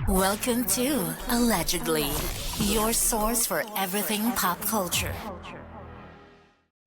Welcome to Allegedly, your source for everything pop culture.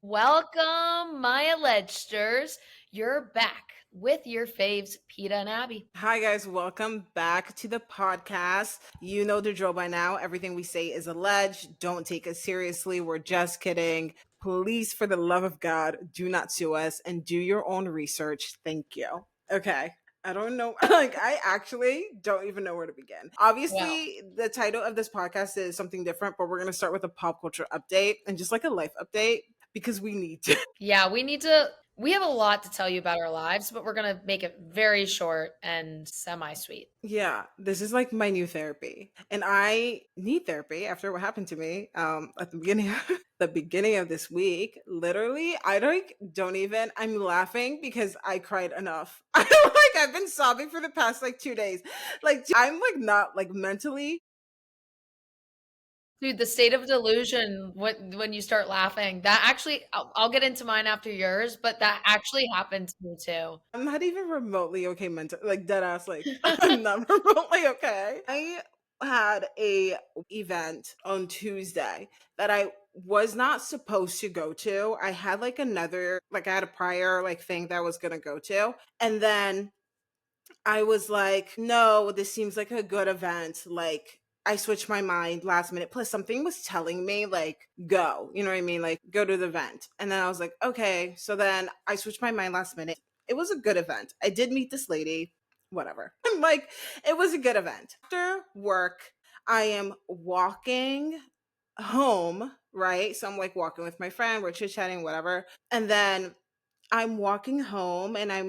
Welcome, my allegeders. You're back with your faves, Pida and Abby. Hi, guys. Welcome back to the podcast. You know the drill by now. Everything we say is alleged. Don't take us seriously. We're just kidding. Please, for the love of God, do not sue us and do your own research. Thank you. Okay. I don't know. I actually don't even know where to begin. Well, Obviously, the title of this podcast is something different, but we're going to start with a pop culture update and just like a life update because we need to. yeah, we have a lot to tell you about our lives, but we're going to make it very short and semi sweet. Yeah, this is like my new therapy. And I need therapy after what happened to me at the beginning the beginning of this week. Literally, don't even I'm laughing because I cried enough. I've been sobbing for the past like 2 days. I'm like not like mentally. Dude, the state of delusion when you start laughing, that actually, I'll get into mine after yours, but that actually happened to me too. I'm not even remotely okay mentally. Like dead ass I'm not remotely okay. I had a event on Tuesday that I was not supposed to go to. I had I had a prior like thing that I was going to go to. And then I was like, no, this seems like a good event. Like, I switched my mind last minute. Plus, something was telling me, like, go. You know what I mean? Like, go to the event. And then I was like, okay. So then I switched my mind last minute. It was a good event. I did meet this lady, whatever. Like, it was a good event. After work, I am walking home, right? So I'm like walking with my friend, we're chit chatting, whatever. And then I'm walking home and I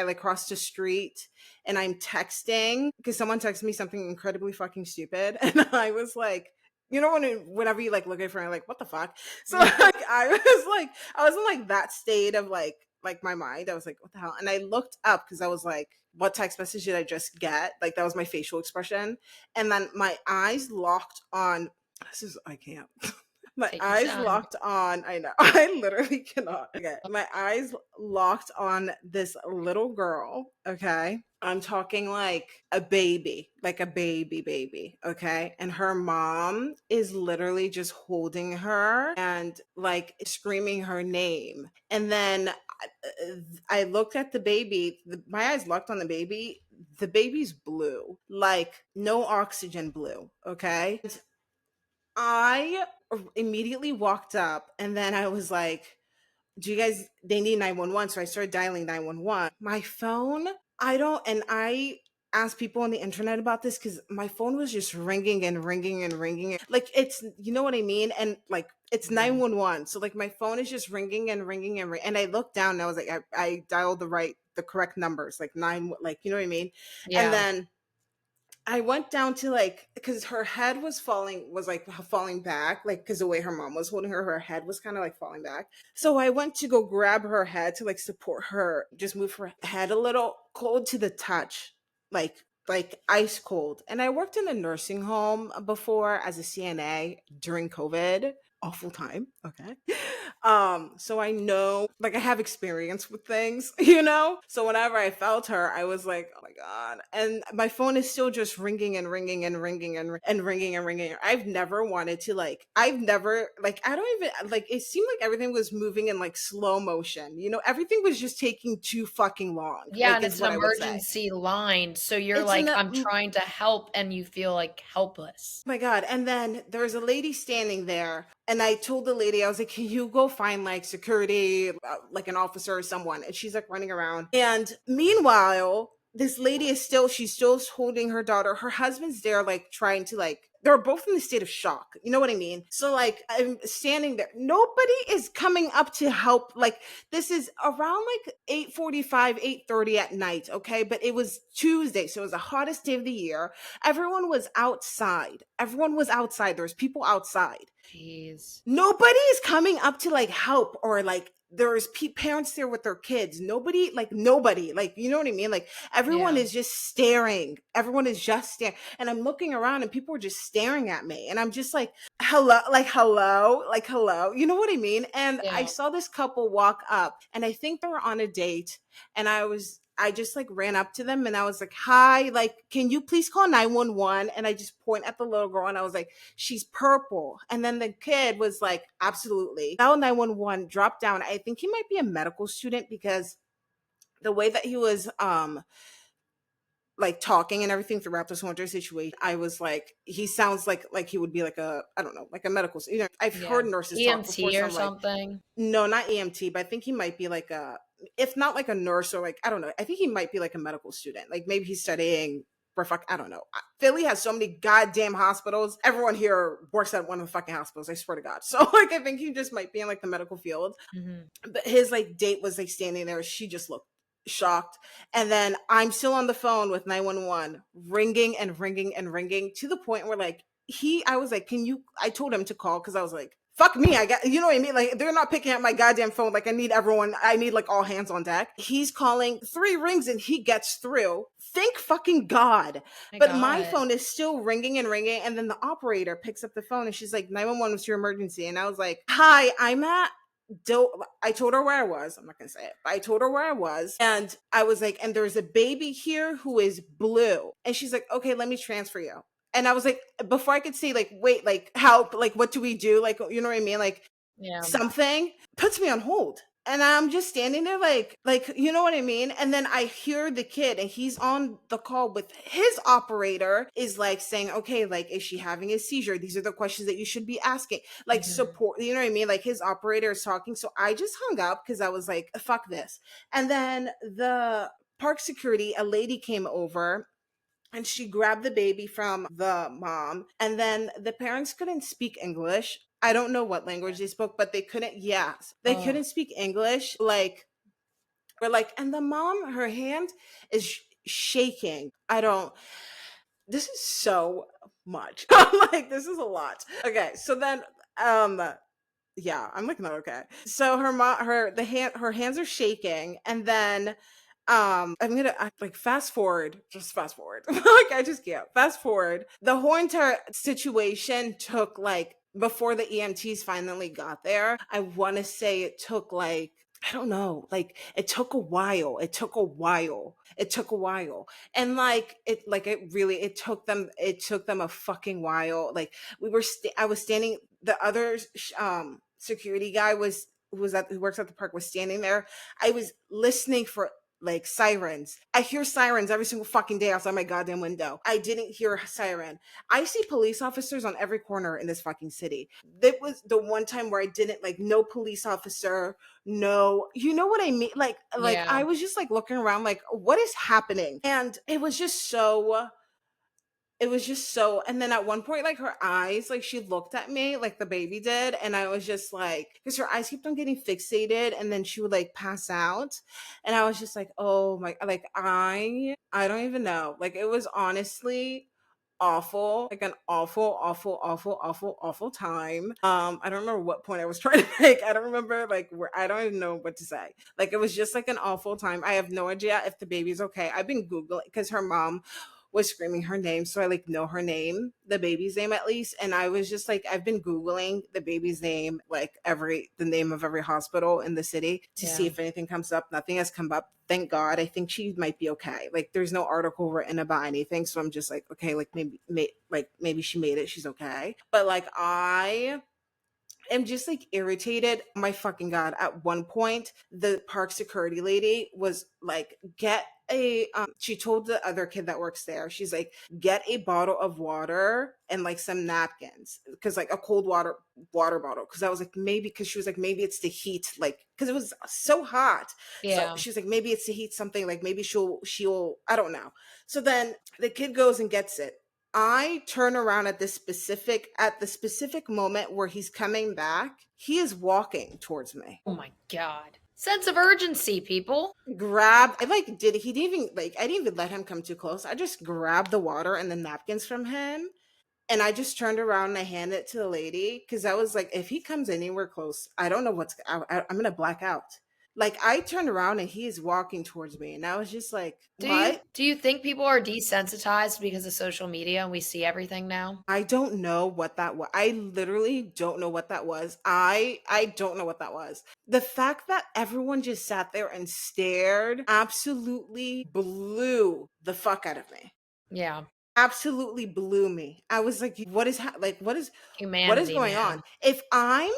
like crossed the street and I'm texting because someone texted me something incredibly fucking stupid. And I was like, you know, whenever you like look at your phone, like, what the fuck? So like I was in like that state of like my mind. I was like, what the hell? And I looked up because I was like, what text message did I just get? Like that was my facial expression. And then my eyes locked on I can't. My Take your eyes time. locked on. I know. I literally cannot. Okay. My eyes locked on this little girl. Okay. I'm talking like a baby. Okay. And her mom is literally just holding her and like screaming her name. And then I looked at the baby. My eyes locked on the baby. The baby's blue, like no oxygen blue. Okay. I immediately walked up and then I was like, do you guys, they need 911. So I started dialing 911. My phone, I asked people on the internet about this because my phone was just ringing and ringing and ringing. Like it's, you know what I mean? And like it's Mhm. 911. So like my phone is just ringing and ringing and ringing. And I looked down and I was like, I dialed the correct numbers, like like, you know what I mean? And Yeah. then I went down to like because her head was falling back, like because the way her mom was holding her, her head was kind of like falling back. So I went to go grab her head to like support her, just move her head a little, cold to the touch, like ice cold. And I worked in a nursing home before as a CNA during COVID. Awful time. Okay. So I know like I have experience with things, you know? So whenever I felt her, I was like, oh my God. And my phone is still just ringing and ringing and ringing and ringing and ringing. I've never wanted to I've never I don't even like it seemed like everything was moving in like slow motion. You know, everything was just taking too fucking long, Yeah, like and is it's an what I would say. emergency line, so you're It's like, an "I'm trying to help," and you feel, like, helpless. my God. And then there was a lady standing there. And I told the lady, I was like, can you go find like security, like an officer or someone? And she's like running around. And meanwhile, this lady she's still holding her daughter. Her husband's there, like trying to they're both in a state of shock. You know what I mean? So like I'm standing there. Nobody is coming up to help. Like this is around like 8:45, 8:30 at night. Okay. But it was Tuesday. So it was the hottest day of the year. Everyone was outside. Everyone was outside. There was people outside. Jeez. Nobody is coming up to like help or like there's parents there with their kids. Nobody, like, you know what I mean? Like everyone Yeah. is just staring. Everyone is just staring. And I'm looking around and people are just staring at me. And I'm just like, hello. You know what I mean? And I Yeah. saw this couple walk up and I think they were on a date. And I was I just like ran up to them and I was like, hi, like, can you please call 911? And I just point at the little girl and I was like, she's purple. And then the kid was like, absolutely. Now 911 dropped down. I think he might be a medical student because the way that he was like talking and everything throughout this whole entire situation, I was like, he sounds like he would be like a, I don't know, like a medical, I've heard nurses talk before, EMT so or I'm like, something. no, not EMT, but I think he might be like a, if not like a nurse or like, I don't know, I think he might be like a medical student, like maybe he's studying for I don't know. Philly has so many goddamn hospitals. Everyone here works at one of the fucking hospitals, I swear to God. So like I think he just might be in like the medical field. But his like date was like standing there, she just looked shocked. And then I'm still on the phone with 911, ringing and ringing and ringing to the point where like I was like, I told him to call because I was like, fuck me, I got, you know what I mean? Like they're not picking up my goddamn phone. Like I need like all hands on deck. He's calling 3 rings and he gets through. Thank fucking God. But my phone is still ringing and ringing. And then the operator picks up the phone and she's like, 911, what's your emergency? And I was like, hi, I told her where I was. I'm not gonna say it, but I told her where I was, and I was like, and there's a baby here who is blue, and she's like, okay, let me transfer you. And I was like, before I could say like, wait, like help, like what do we do, like you know what I mean, like something puts me on hold. And I'm just standing there like, you know what I mean? And then I hear the kid and he's on the call with his operator is like saying, okay, like, is she having a seizure? These are the questions that you should be asking. Like support, you know what I mean? Like his operator is talking. So I just hung up because I was like, fuck this. And then the park security, a lady came over and she grabbed the baby from the mom. And then the parents couldn't speak English. I don't know what language they spoke, but they couldn't, couldn't speak English. Like, we're like, and the mom, her hand is shaking. This is so much. Like, this is a lot. Okay. So then, yeah, I'm looking at okay. So her hands are shaking, and then I'm gonna like fast forward, like I just can't fast forward. The whole entire situation took like before the EMTs finally got there. I want to say it took like I don't know, like it took a while. And it took them a fucking while. Like I was standing, the other security guy who works at the park was standing there. I was listening for like sirens. I hear sirens every single fucking day outside my goddamn window. I didn't hear a siren. I see police officers on every corner in this fucking city. That was the one time where I didn't like no police officer, no, you know what I mean? Like I was just like looking around like what is happening? And it was just so, and then at one point like her eyes, like she looked at me like the baby did, and I was just like, because her eyes kept on getting fixated and then she would like pass out, and I was just like, oh my, like I don't even know, like it was honestly awful, like an awful time. I don't remember what point I was trying to make. I don't remember like where, I don't even know what to say. Like it was just like an awful time. I have no idea if the baby's okay. I've been Googling because her mom was screaming her name, so I like know her name, the baby's name at least. And I was just like, I've been Googling the baby's name, like the name of every hospital in the city to see if anything comes up. Nothing has come up, thank God. I think she might be okay. Like there's no article written about anything, so I'm just like, okay, like maybe she made it, she's okay. But like I am just like irritated. My fucking God. At one point, the park security lady was like, she told the other kid that works there, she's like, get a bottle of water and like some napkins. Cause like a cold water bottle. Cause I was like, maybe, cause she was like, maybe it's the heat, like, cause it was so hot. So she was like, maybe it's the heat, something like maybe she'll, I don't know. So then the kid goes and gets it. I turn around at the specific moment where he's coming back. He is walking towards me. Oh my God. Sense of urgency, people. I didn't even let him come too close. I just grabbed the water and the napkins from him. And I just turned around and I handed it to the lady. Cause I was like, if he comes anywhere close, I don't know I'm going to black out. Like I turned around and he is walking towards me, and I was just like, Do "What?" you think people are desensitized because of social media and we see everything now? I don't know what that was. I literally don't know what that was. I don't know what that was. The fact that everyone just sat there and stared absolutely blew the fuck out of me. Yeah. Absolutely blew me. I was like, what is what is Humanity, going on? man. If I'm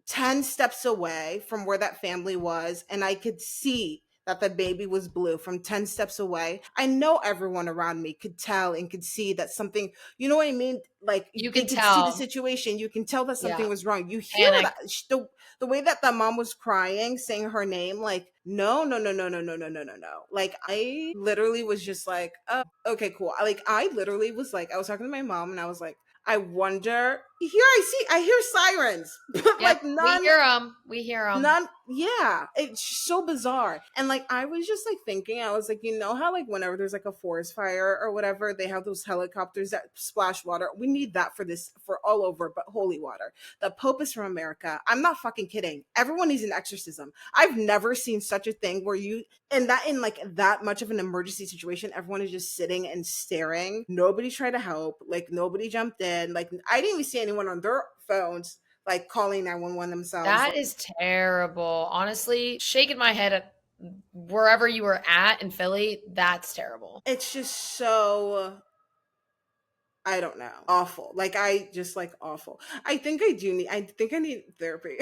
10 steps away from where that family was and I could see that the baby was blue from 10 steps away, I know everyone around me could tell and could see that something, you know what I mean? Like You they can could see the tell. situation. You can tell that something Yeah. was wrong. You hear Panic. that the way that the mom was crying, saying her name, like, no, no, no, no, no, no, no, no, no, no. Like I literally was just like, oh, okay, cool. Like I literally was like, I was talking to my mom and I was like, I wonder. Here I hear sirens, but Yep. like We none, hear them. We hear them. none. Yeah, it's so bizarre. And like I was just like thinking, I was like, you know how like whenever there's like a forest fire or whatever, they have those helicopters that splash water. We need that for this, for all over, but holy water. The Pope is from America. I'm not fucking kidding. Everyone needs an exorcism. I've never seen such a thing where you, and that in like that much of an emergency situation, everyone is just sitting and staring. Nobody tried to help. Like nobody jumped in. Like I didn't even see anyone on their phones like calling 911 themselves. That is terrible. Honestly, shaking my head at wherever you were at in Philly, that's terrible. It's just so, I don't know, awful. Like I just like awful. I think I need therapy.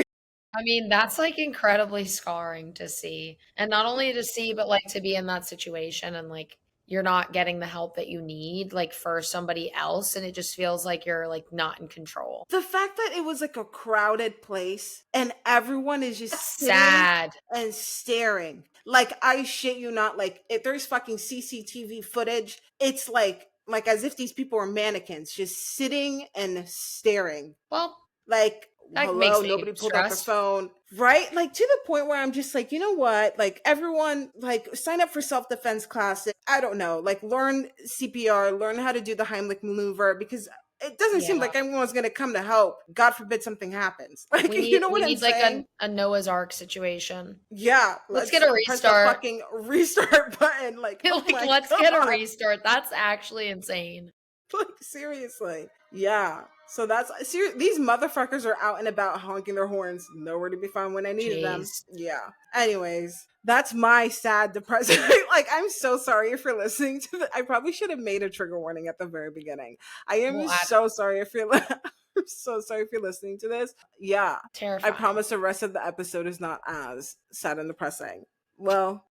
I mean, that's like incredibly scarring to see. And not only to see, but like to be in that situation and like you're not getting the help that you need, like for somebody else. And it just feels like you're like not in control. The fact that it was like a crowded place and everyone is just That's sitting sad. and staring. Like I shit you not, like if there's fucking CCTV footage, it's like as if these people are mannequins just sitting and staring. Well, Like, that hello, makes me nobody pulled out their stressed. phone, right? Like to the point where I'm just like, you know what? Like everyone, like sign up for self-defense classes. I don't know, like learn CPR, learn how to do the Heimlich maneuver, because it doesn't seem Yeah. like everyone's gonna come to help. God forbid something happens. Like, you know We what I'm need like saying? a Noah's Ark situation. Yeah, Let's let's get a press the restart. fucking restart button. Like, oh Like, my let's get a god. restart. That's actually insane. Like seriously. Yeah. So that's these motherfuckers are out and about honking their horns, nowhere to be found when I needed them. Jeez. Yeah. Anyways, that's my sad depressing. Like I'm so sorry if you're listening to I probably should have made a trigger warning at the very beginning. I am We'll add so sorry if you're I'm so sorry if you're listening to this. Yeah. I terrifying. promise the rest of the episode is not as sad and depressing. Well,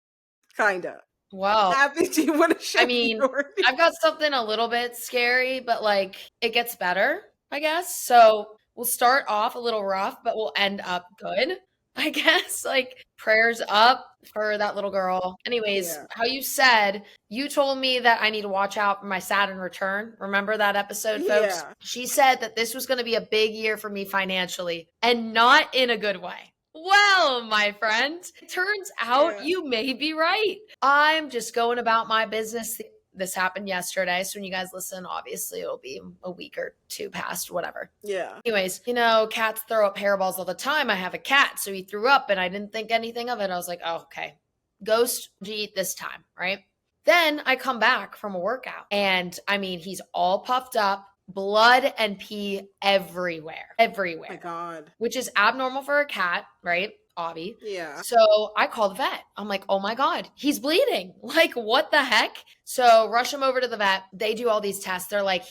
kinda. Well, Happy do you want to share I mean, yours? I've got something a little bit scary, but like it gets better, I guess. So we'll start off a little rough, but we'll end up good, I guess. Like prayers up for that little girl. Anyways, Yeah. how you said, you told me that I need to watch out for my Saturn return. Remember that episode, folks? Yeah. She said that this was going to be a big year for me financially and not in a good way. Well, my friend, it turns out Yeah. you may be right. I'm just going about my business. This happened yesterday. So when you guys listen, obviously it'll be a week or two past, whatever. Yeah. Anyways, you know, cats throw up hairballs all the time. I have a cat, so he threw up and I didn't think anything of it. I was like, oh, okay, ghost to eat this time, right? Then I come back from a workout and I mean, he's all puffed up, blood and pee everywhere, everywhere. Oh my God. Which is abnormal for a cat, right? Obvi. Yeah. So I call the vet. I'm like, oh my God, he's bleeding. Like, what the heck? So rush him over to the vet. They do all these tests. They're like,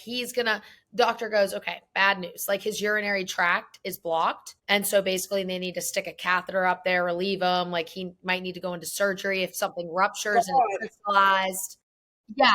doctor goes, okay, bad news. Like his urinary tract is blocked. And so basically they need to stick a catheter up there, relieve him. Like he might need to go into surgery if something ruptures and it's crystallized. Yeah.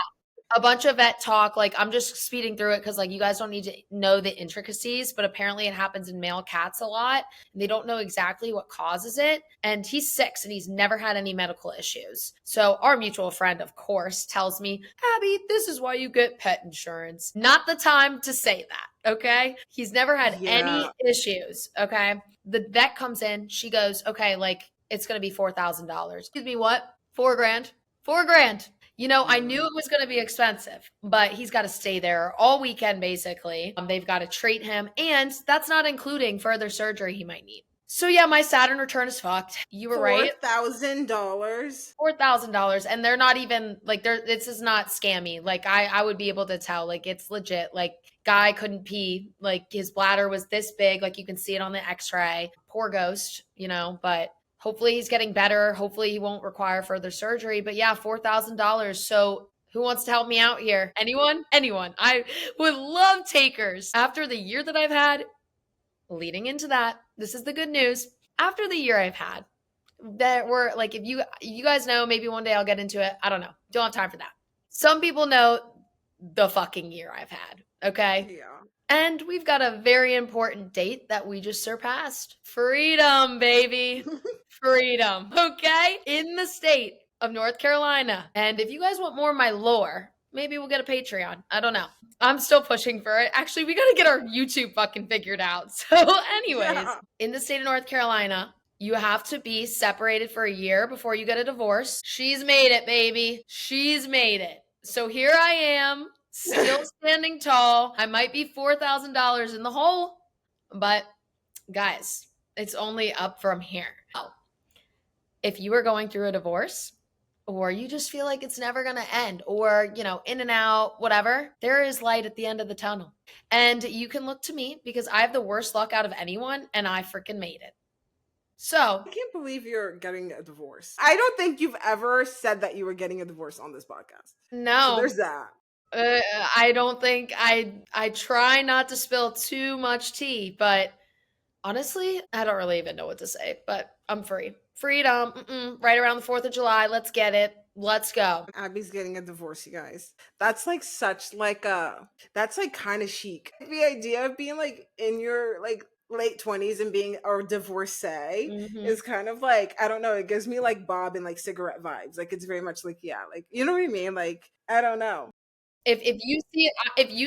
A bunch of vet talk. Like I'm just speeding through it because like you guys don't need to know the intricacies, but apparently it happens in male cats a lot and they don't know exactly what causes it. And he's 6 and he's never had any medical issues. So our mutual friend, of course, tells me, Abby, this is why you get pet insurance. Not the time to say that. Okay. He's never had any issues. Okay. The vet comes in. She goes, okay, like it's going to be $4,000. Excuse me, what? $4,000? $4,000. You know, I knew it was going to be expensive, but he's got to stay there all weekend, basically. They've got to treat him, and that's not including further surgery he might need. So yeah, my Saturn return is fucked. You were right. $4,000. $4,000, and they're not even like this is not scammy. Like I would be able to tell, like it's legit. Like guy couldn't pee, like his bladder was this big, like you can see it on the x-ray. Poor ghost, but hopefully he's getting better. Hopefully he won't require further surgery. But yeah, $4,000. So who wants to help me out here? Anyone? I would love takers. After the year that I've had, leading into that, this is the good news. After the year I've had, that were like, if you guys know, maybe one day I'll get into it. I don't know. Don't have time for that. Some people know the fucking year I've had. Okay. Yeah. And we've got a very important date that we just surpassed. Freedom, baby. Freedom. Okay. In the state of North Carolina. And if you guys want more of my lore, maybe we'll get a Patreon. I don't know. I'm still pushing for it. Actually, we got to get our YouTube fucking figured out. So anyways, in the state of North Carolina, you have to be separated for a year before you get a divorce. She's made it, baby. She's made it. So here I am, still standing tall. I might be $4,000 in the hole, but guys, it's only up from here. If you are going through a divorce, or you just feel like it's never going to end, or, in and out, whatever, there is light at the end of the tunnel. And you can look to me because I have the worst luck out of anyone, and I freaking made it. So I can't believe you're getting a divorce. I don't think you've ever said that you were getting a divorce on this podcast. No. So there's that. I don't think I try not to spill too much tea, but honestly, I don't really even know what to say, but I'm free. Freedom. Right around the 4th of July. Let's get it. Let's go. Abby's getting a divorce, you guys. That's like that's like kind of chic. The idea of being like in your like late 20s and being a divorcee is kind of like, I don't know, it gives me like Bob and like cigarette vibes. Like it's very much like, yeah, like, you know what I mean? Like, I don't know. If you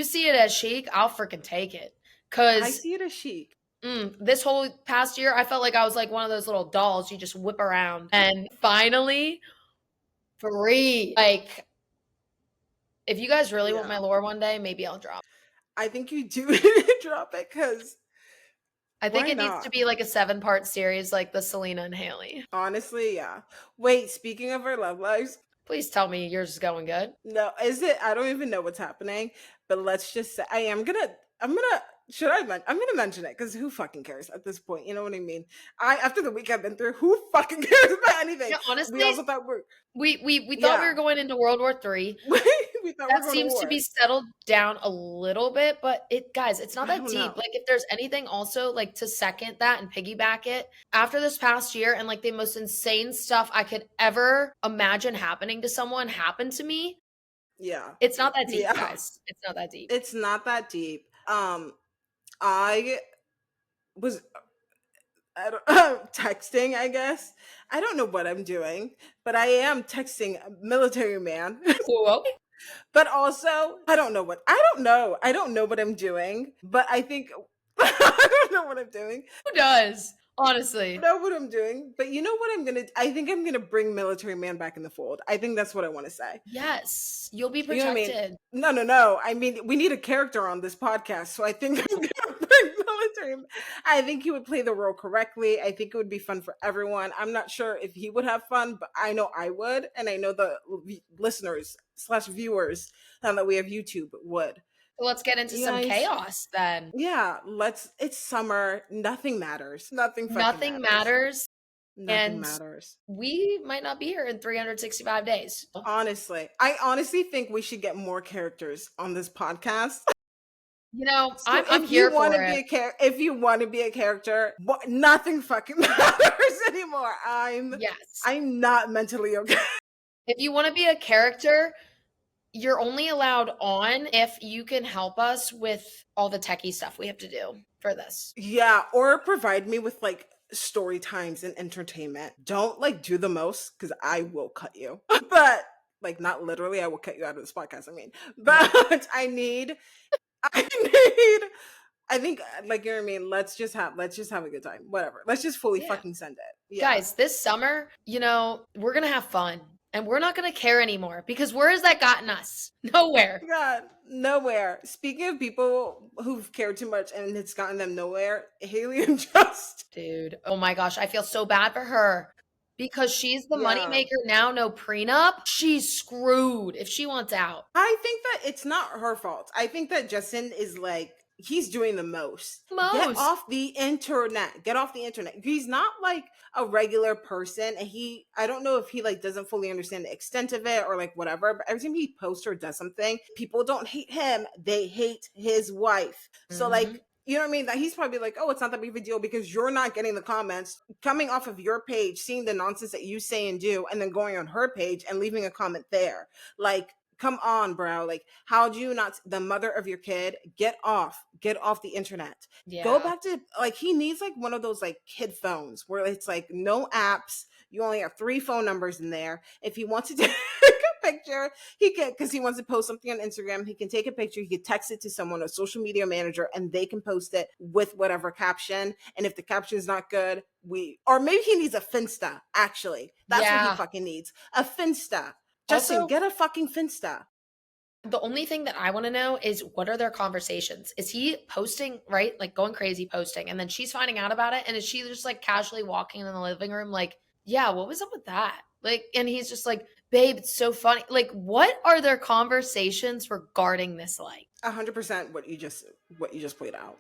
see it as chic, I'll freaking take it. Cause I see it as chic. This whole past year, I felt like I was like one of those little dolls you just whip around. And finally, free. Like, if you guys really want my lore one day, maybe I'll drop. I think you do drop it because I think it needs to be like a 7-part series like the Selena and Hailey. Honestly, yeah. Wait, speaking of our love lives. Please tell me yours is going good. No, is it? I don't even know what's happening. But let's just say I'm gonna mention it because who fucking cares at this point? You know what I mean? After the week I've been through, who fucking cares about anything? Yeah, honestly, we also thought we thought we were going into World War III. We thought that seems to be settled down a little bit, but it's not that deep. Know. Like if there's anything also like to second that and piggyback it, after this past year and like the most insane stuff I could ever imagine happening to someone happened to me. Yeah. It's not that deep, guys. It's not that deep. It's not that deep. I was texting, I guess. I don't know what I'm doing, but I am texting a military man. Cool. But also, I don't know what I'm doing, but I think I don't know what I'm doing. Who does? Honestly. I know what I'm doing, but you know what I think I'm going to bring military man back in the fold. I think that's what I want to say. Yes. You'll be protected. You know what I mean? No. I mean, we need a character on this podcast, so I think I'm going to bring military man. I think he would play the role correctly. I think it would be fun for everyone. I'm not sure if he would have fun, but I know I would, and I know the listeners / viewers now that we have YouTube would. So let's get into some chaos then. Yeah, it's summer. Nothing matters. Nothing matters. Nothing matters. We might not be here in 365 days. Honestly, I honestly think we should get more characters on this podcast. So I'm here for it. If you want to be a character, nothing fucking matters anymore. I'm not mentally okay. If you want to be a character, you're only allowed on if you can help us with all the techie stuff we have to do for this. Yeah, or provide me with like story times and entertainment. Don't like do the most because I will cut you. But like not literally, I will cut you out of this podcast. I mean, but I think like, you know what I mean? Let's just have a good time. Whatever. Let's just fully fucking send it. Yeah. Guys, this summer, we're going to have fun. and we're not going to care anymore because where has that gotten us? Nowhere. God, nowhere. Speaking of people who've cared too much and it's gotten them nowhere, Haley and Just. Dude, oh my gosh, I feel so bad for her because she's the Yeah. moneymaker now, no prenup. She's screwed if she wants out. I think that it's not her fault. I think that Justin is like, he's doing the most. Get Most. off the internet. Get off the internet. He's not like a regular person. And I don't know if he like doesn't fully understand the extent of it or like whatever, but every time he posts or does something, people don't hate him. They hate his wife. So like, Mhm. you know what I mean? That he's probably like, oh, it's not that big of a deal because you're not getting the comments coming off of your page, seeing the nonsense that you say and do, and then going on her page and leaving a comment there. Like, come on, bro. Like, how do you not, the mother of your kid, get off the internet. Yeah. Go back to, like, he needs like one of those like kid phones where it's like no apps. You only have 3 phone numbers in there. If he wants to take a picture, he can, because he wants to post something on Instagram, he can take a picture, he can text it to someone, a social media manager, and they can post it with whatever caption. And if the caption is not good, or maybe he needs a Finsta, actually. That's what Yeah. he fucking needs. A Finsta. Justin, Also, get a fucking Finsta. the only thing that I want to know is what are their conversations? Is he posting, right? Like going crazy posting, and then she's finding out about it. And is she just like casually walking in the living room, like, yeah, what was up with that? Like, and he's just like, babe, it's so funny. Like, what are their conversations regarding this like? 100% what you just played out.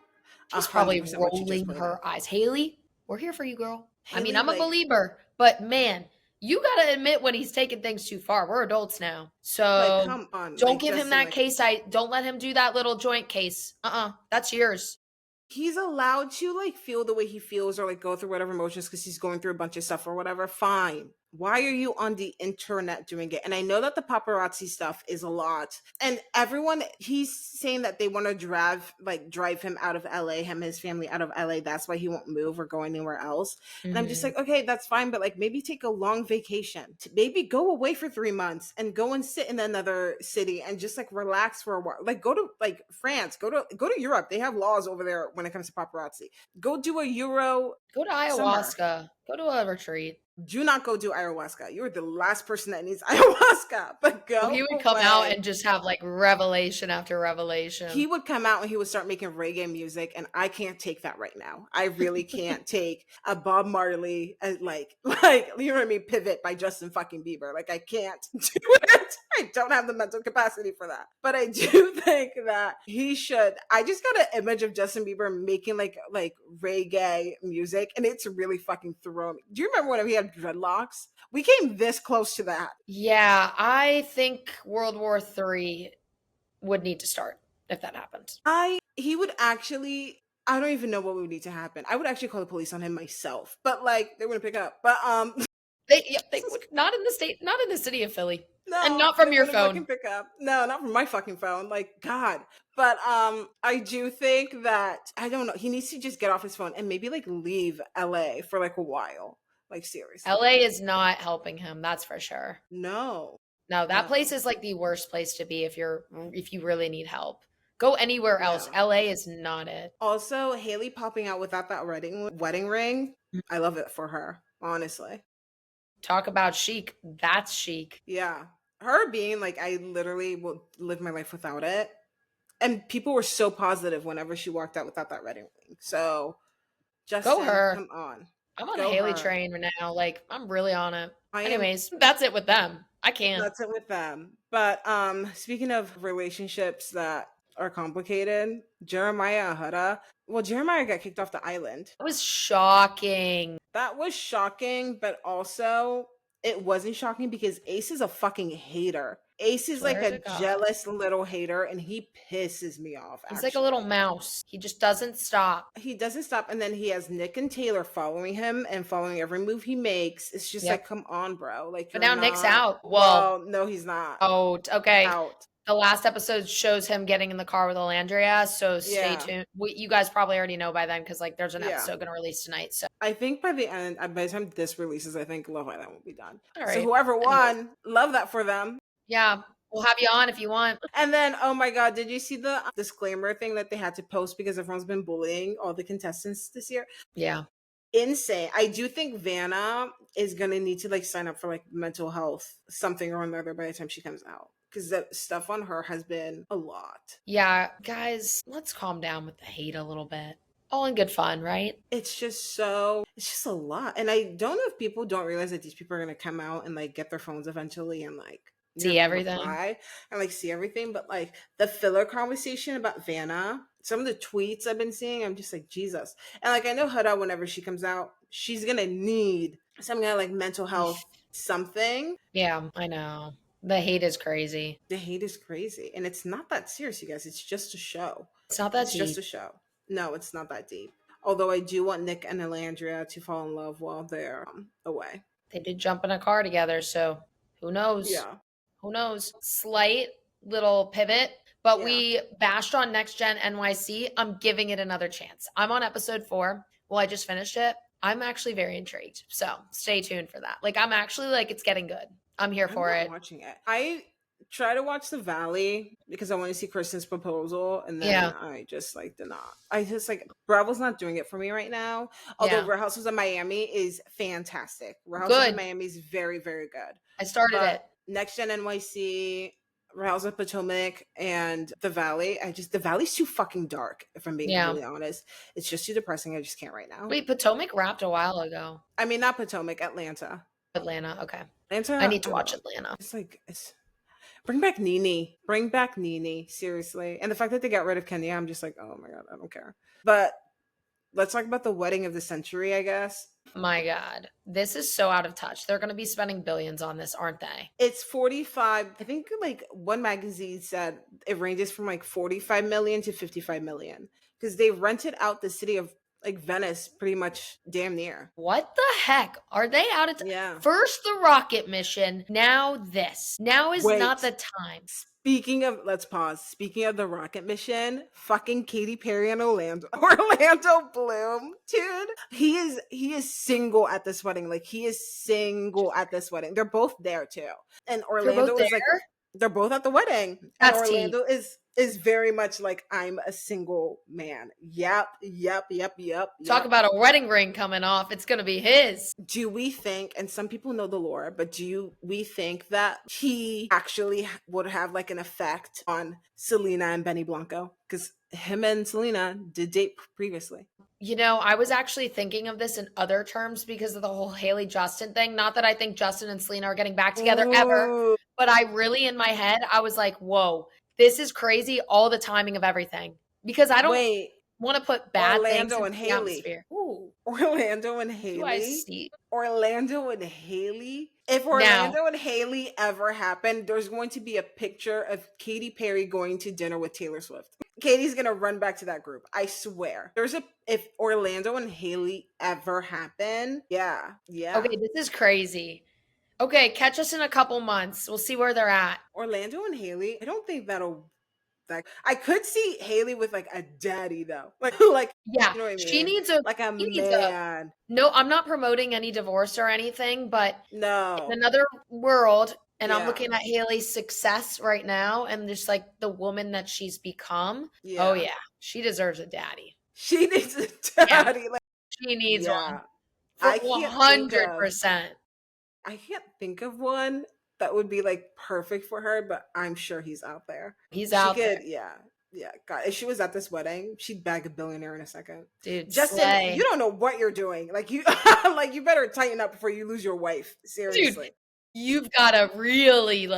She's probably 100% what you just rolling played her out. eyes. Haley, we're here for you, girl. I mean, Haley, I'm a like, believer, but man, you got to admit when he's taking things too far. We're adults now. like, So come on. don't Like, give him Justin, that like, case. Don't let him do that little joint case. That's yours. he's allowed to like feel the way he feels or like go through whatever emotions because he's going through a bunch of stuff or whatever. Fine. Why are you on the internet doing it? And I know that the paparazzi stuff is a lot. And everyone, he's saying that they want to drive him out of LA, him and his family out of LA. That's why he won't move or go anywhere else. And I'm just like, okay, that's fine. But like maybe take a long vacation. Maybe go away for 3 months and go and sit in another city and just like relax for a while. Like go to like France, go to Europe. They have laws over there when it comes to paparazzi. Go do a Euro. Go to ayahuasca. Go to a retreat. Do not go do ayahuasca. You're the last person that needs ayahuasca. But go. He would come out and just have like revelation after revelation. He would come out and he would start making reggae music, and I can't take that right now. I really can't take a Bob Marley like you know what I mean, Pivot by Justin fucking Bieber. Like I can't do it. I don't have the mental capacity for that. But I do think that he should. I just got an image of Justin Bieber making like reggae music, and it's really fucking throwing me. Do you remember when he had dreadlocks? We came this close to that. Yeah, I think World War III would need to start if that happened. He would actually. I don't even know what would need to happen. I would actually call the police on him myself, but like they wouldn't pick up. But they would not in the city of Philly. No, and not from they your wouldn't phone. fucking pick up. No, not from my fucking phone. Like God. But I do think that I don't know. He needs to just get off his phone and maybe like leave LA for like a while. Like seriously. LA is not helping him, that's for sure. No. That place is like the worst place to be if you really need help. Go anywhere else. LA is not it. Also, Haley popping out without that wedding ring. I love it for her, honestly. Talk about chic. That's chic. Yeah. Her being like, I literally will live my life without it. And people were so positive whenever she walked out without that wedding ring. So, Justin, go her. Come on. I'm on the Haley train right now. Like, I'm really on it. Anyways, that's it with them. I can't. That's it with them. But speaking of relationships that are complicated, Jeremiah and Huda. Well, Jeremiah got kicked off the island. That was shocking. That was shocking, but also it wasn't shocking because Ace is a fucking hater. Ace is like a jealous little hater, and he pisses me off. He's like a little mouse. He just doesn't stop. He doesn't stop, and then he has Nick and Taylor following him and following every move he makes. It's just like, come on, bro. Like, but now Nick's out. Well, no, he's not. Oh, okay. Out. The last episode shows him getting in the car with Alandria, so stay tuned. You guys probably already know by then because like there's an episode going to release tonight. So I think by the time this releases, I think Love Island will be done. All right. So whoever won, love that for them. Yeah, we'll have you on if you want. And then, oh my God, did you see the disclaimer thing that they had to post because everyone's been bullying all the contestants this year? Yeah. insane. I do think Vanna is gonna need to like sign up for like mental health something or another by the time she comes out, because the stuff on her has been a lot. Yeah, guys, let's calm down with the hate a little bit. All in good fun, right? It's just a lot. And I don't know if people don't realize that these people are gonna come out and like get their phones eventually and like See everything. reply and like see everything. But like the filler conversation about Vanna, some of the tweets I've been seeing, I'm just like, Jesus. And like I know Huda, whenever she comes out, she's gonna need some kind of like mental health something. Yeah, I know. The hate is crazy. The hate is crazy. And it's not that serious, you guys. It's just a show. It's not that It's just deep. a show. No, it's not that deep. Although I do want Nick and Elandria to fall in love while they're away. They did jump in a car together, so who knows? Yeah. Who knows? Slight little pivot, but Yeah. we bashed on Next Gen NYC. I'm giving it another chance. I'm on episode 4. Well, I just finished it. I'm actually very intrigued. So stay tuned for that. Like, I'm actually like, it's getting good. I'm here for I'm not it. watching it. I try to watch The Valley because I want to see Kristen's proposal, and then Yeah. I just like did not. I just like Bravo's not doing it for me right now. Although Yeah. Real Houses of Miami is fantastic. Real Houses Good. of Miami is very, very good. I started But it. Next Gen NYC, Real Houses of Potomac, and The Valley. The Valley's too fucking dark, if I'm being Yeah. completely honest. It's just too depressing. I just can't right now. Wait, Potomac wrapped a while ago. I mean, not Potomac, Atlanta. Atlanta. Okay. Atlanta. I need to don't watch know. Atlanta. It's like bring back Nene. Bring back Nene. Seriously. And the fact that they got rid of Kenya, I'm just like, oh my god, I don't care. But let's talk about the wedding of the century, I guess. My God. This is so out of touch. They're going to be spending billions on this, aren't they? It's 45. I think like one magazine said it ranges from like 45 million to 55 million because they rented out the city of like Venice pretty much damn near. What the heck? Are they out of Yeah. First the rocket mission, now this. Now is Wait. not the time. Speaking of, let's pause. Speaking of the rocket mission, fucking Katy Perry and Orlando Bloom, dude. He is single at this wedding. Like he is single at this wedding. They're both there too. And Orlando both is like there? they're both at the wedding. That's and Orlando is very much like, I'm a single man. Yep. Talk about a wedding ring coming off. It's going to be his. Do we think, and some people know the lore, but we think that he actually would have like an effect on Selena and Benny Blanco? Because him and Selena did date previously. You know, I was actually thinking of this in other terms because of the whole Haley Justin thing. Not that I think Justin and Selena are getting back together ever, but I really, in my head, I was like, whoa, this is crazy. All the timing of everything. Because I don't want to put bad Orlando things and in Haley. the atmosphere. Ooh. Orlando and Do I Haley. see? Orlando and Haley. If Orlando and Haley ever happen, there's going to be a picture of Katy Perry going to dinner with Taylor Swift. Katie's gonna run back to that group. I swear. If Orlando and Haley ever happen, yeah. Okay, this is crazy. Okay, catch us in a couple months. We'll see where they're at. Orlando and Haley, I don't think I could see Haley with like a daddy though. Like Yeah, you know what I mean? she needs man. No, I'm not promoting any divorce or anything, but No. in another world, and I'm Yeah. looking at Haley's success right now and just like the woman that she's become. Yeah. Oh yeah, she deserves a daddy. She needs a daddy. Like, She needs one. I For can't think of- 100%. I can't think of one that would be like perfect for her, but I'm sure he's out there. He's out there. Yeah. God, if she was at this wedding, she'd bag a billionaire in a second. Dude, Justin, slay. you don't know what you're doing. Like you, like you better tighten up before you lose your wife. Seriously, You've got to really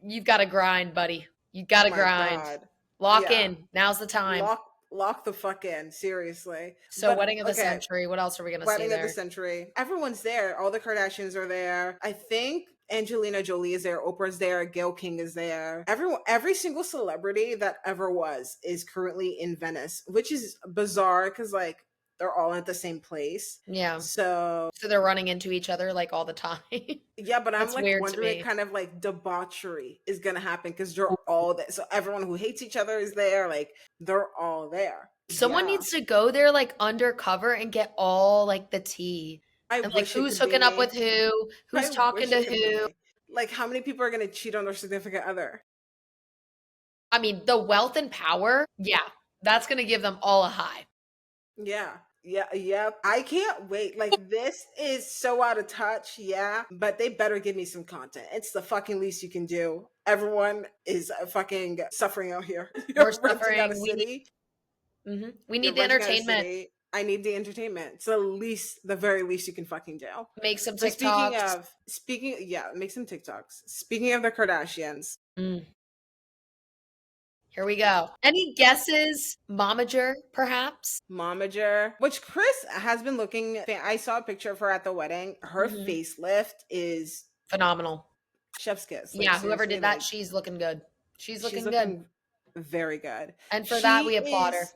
you've got to grind, buddy. You got to My grind. God. Lock Yeah. in. Now's the time. Lock the fuck in. Seriously. So But, wedding of the okay, century. What else are we going to see Wedding of there? the century. Everyone's there. All the Kardashians are there. I think Angelina Jolie is there. Oprah's there. Gayle King is there. Every single celebrity that ever was is currently in Venice, which is bizarre because like they're all at the same place. Yeah. So they're running into each other like all the time. yeah, but I'm That's like weird to wondering me. kind of like debauchery is gonna happen because they're all there. So everyone who hates each other is there. Like they're all there. Someone Yeah. needs to go there like undercover and get all like the tea. I And like wish it who's could be hooking up me. with who, who's I talking wish to it could be who. me. Like how many people are gonna cheat on their significant other? I mean, the wealth and power, yeah, that's going to give them all a high. Yeah. Yeah, yep. I can't wait. Like, this is so out of touch, yeah. But they better give me some content. It's the fucking least you can do. Everyone is fucking suffering out here. We're You're renting out a suffering. city. We You're need the renting out a entertainment. city. I need the entertainment. It's the very least you can fucking do. Make some But TikToks. yeah, make some TikToks. Speaking of the Kardashians, Mm. Here we go. Any guesses? Momager, perhaps? Momager, which Kris has been looking. I saw a picture of her at the wedding. Her Mhm. facelift is Phenomenal. chef's kiss. Like, Yeah, whoever seriously, did that, like, she's looking good. She's she's looking good. looking very good. And for that, She we applaud her. is,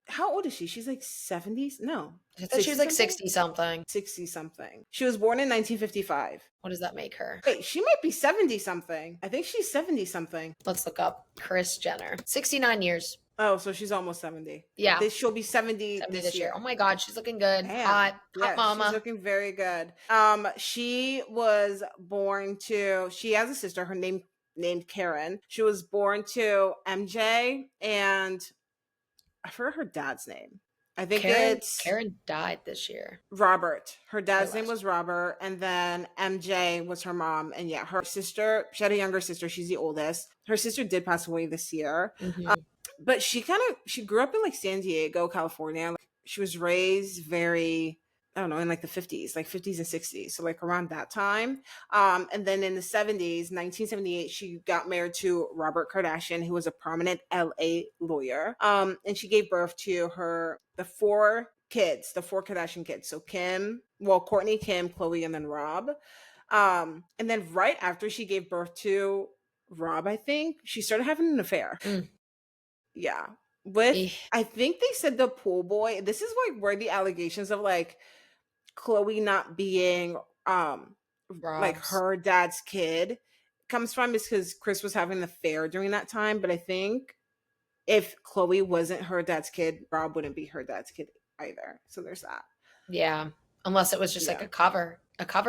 how old is she? She's like 70s? No, I thought she 60 was like something? 60 something. 60 something. She was born in 1955. What does that make her? Wait, she might be 70 something. I think she's 70 something. Let's look up Kris Jenner. 69 years. Oh, so she's almost 70. Yeah. She'll be 70 70 this year. Oh my God, she's looking good. Damn. Hot Yeah, mama. she's looking very good. She was born to, she has a sister, her name named Karen. She was born to MJ and I forgot her dad's name. I think Karen died this year. Robert. Her dad's name last was Robert, and then MJ was her mom. And yeah, her sister, she had a younger sister. She's the oldest. Her sister did pass away this year. But she grew up in like San Diego, California. Like, she was raised very, I don't know, in like the 50s, like 50s and 60s. So like around that time. And then in the 70s, 1978, she got married to Robert Kardashian, who was a prominent LA lawyer. And she gave birth to the four Kardashian kids. So Kourtney, Kim, Khloe, and then Rob. And then right after she gave birth to Rob, I think, she started having an affair. Yeah. I think they said the pool boy. This is like where the allegations of like Khloe not being like her dad's kid comes from, is because Kris was having an affair during that time. But I think if Khloe wasn't her dad's kid, Rob wouldn't be her dad's kid either. So there's that. Yeah. Unless it was just like a cover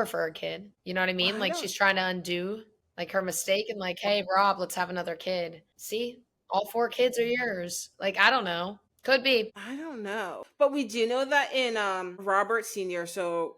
for a kid. You know what I mean? Well, like she's trying to undo like her mistake and like, hey, Rob, let's have another kid. See? All 4 kids are yours. Like, I don't know. Could be. I don't know. But we do know that in Robert Sr., so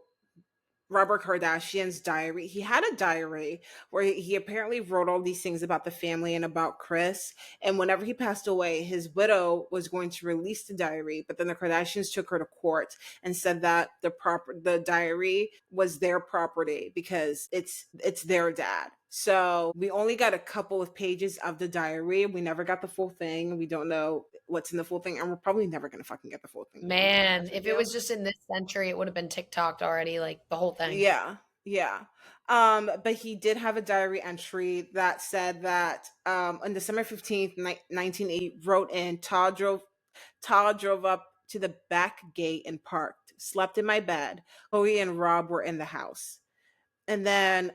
Robert Kardashian's diary, he had a diary where he apparently wrote all these things about the family and about Kris. And whenever he passed away, his widow was going to release the diary, but then the Kardashians took her to court and said that the diary was their property because it's their dad. So we only got a couple of pages of the diary. We never got the full thing. We don't know what's in the full thing, and we're probably never going to fucking get the full thing. Man, if it was just in this century, it would have been TikToked already, like the whole thing. Yeah. But he did have a diary entry that said that on December 15th, 1980, wrote in, Todd drove up to the back gate and parked, slept in my bed. Khloe and Rob were in the house. And then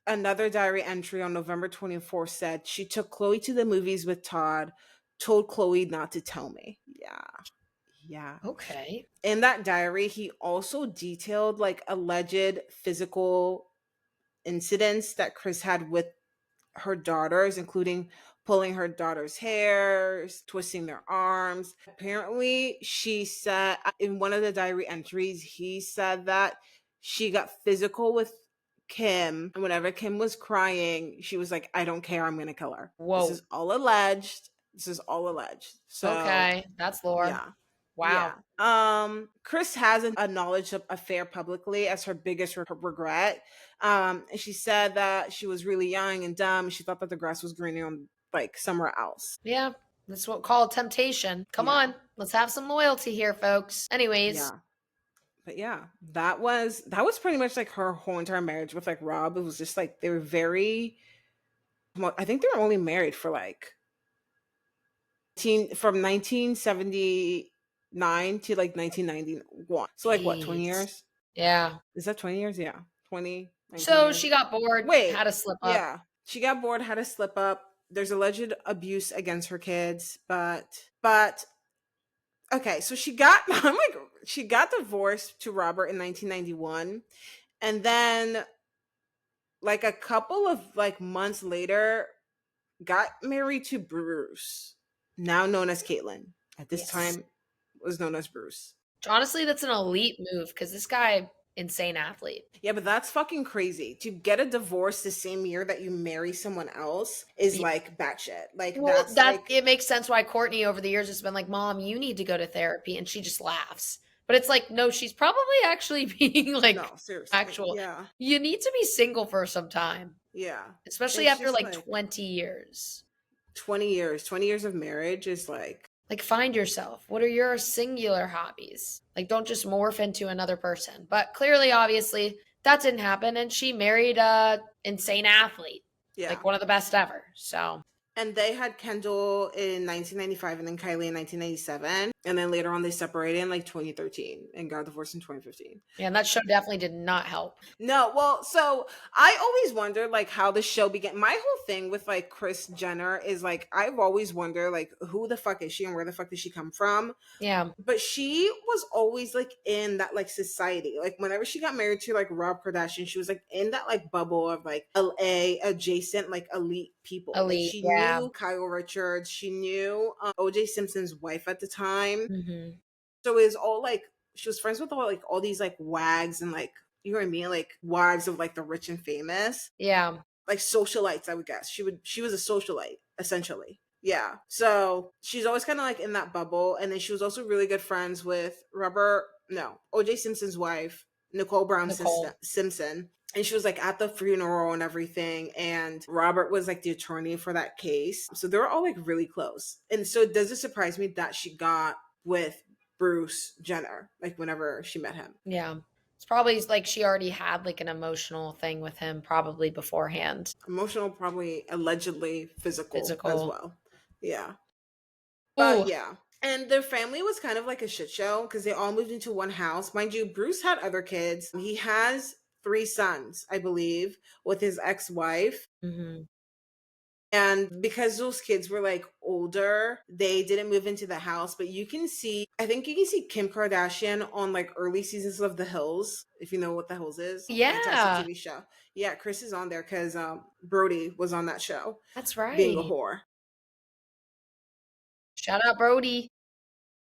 another diary entry on November 24th said she took Khloe to the movies with Todd, told Khloe not to tell me. Yeah. Okay. In that diary, he also detailed like alleged physical incidents that Kris had with her daughters, including pulling her daughters' hairs, twisting their arms. Apparently, she said in one of the diary entries, he said that she got physical with Kim, and whenever Kim was crying, she was like, I don't care, I'm gonna kill her. Whoa. This is all alleged. So okay, that's lore. Yeah. Wow. Yeah. Kris has acknowledged an affair publicly as her biggest regret. And she said that she was really young and dumb. She thought that the grass was greener on like somewhere else. Yeah. That's what called temptation. Come on. Let's have some loyalty here, folks. Anyways. Yeah. But yeah, that was pretty much like her whole entire marriage with like Rob. It was just like they were I think they were only married for like from 1979 to like 1991. So like what, 20 years? Yeah. Is that 20 years? Yeah. 20. So years. She got bored, had a slip up. Yeah. She got bored, had a slip up. There's alleged abuse against her kids, but okay, so she got divorced to Robert in 1991, and then like a couple of like months later got married to Bruce, now known as Caitlyn. At this time was known as Bruce. Honestly, that's an elite move because this guy, insane athlete. Yeah, but that's fucking crazy. To get a divorce the same year that you marry someone else is Yeah. like batshit. Like Well, that's that like it makes sense why Courtney over the years has been like, Mom, you need to go to therapy. And she just laughs. But it's like, no, she's probably actually being no, like seriously. actual. Yeah. You need to be single for some time, Yeah. especially It's after just like like 20 years. 20 years of marriage is like Like, find yourself. What are your singular hobbies? Like, don't just morph into another person. But clearly, obviously, that didn't happen. And she married a insane athlete, yeah. like one of the best ever. So, And they had Kendall in 1995 and then Kylie in 1997. And then later on they separated in like 2013 and got divorced in 2015. yeah, and that show definitely did not help. No, well, so I always wondered like how the show began. My whole thing with like Kris Jenner is like I've always wondered like who the fuck is she and where the fuck did she come from? Yeah. But she was always like in that like society. Like whenever she got married to like Rob Kardashian, she was like in that like bubble of like LA adjacent like elite people. Like Elite. she Yeah. knew Kyle Richards, she knew OJ Simpson's wife at the time. Hmm. So it was all like she was friends with all these like wags and like you know what I mean, like wives of like the rich and famous, Yeah. like socialites. I would guess she was a socialite essentially. Yeah. So she's always kind of like in that bubble. And then she was also really good friends with OJ Simpson's wife, Nicole Brown Nicole. Simpson. And she was like at the funeral and everything. And Robert was like the attorney for that case. So they were all like really close. And so it doesn't surprise me that she got with Bruce Jenner, like whenever she met him. Yeah. It's probably like she already had like an emotional thing with him probably beforehand. Emotional, probably allegedly physical as Physical. well. Yeah. Ooh. But yeah. And their family was kind of like a shit show because they all moved into one house. Mind you, Bruce had other kids. He has 3 sons, I believe, with his ex wife. Hmm. And because those kids were like older, they didn't move into the house. But I think you can see Kim Kardashian on like early seasons of The Hills, if you know what The Hills is. Fantastic Yeah. TV show. Yeah, Kris is on there because Brody was on that show That's being a right. whore. Shout out Brody.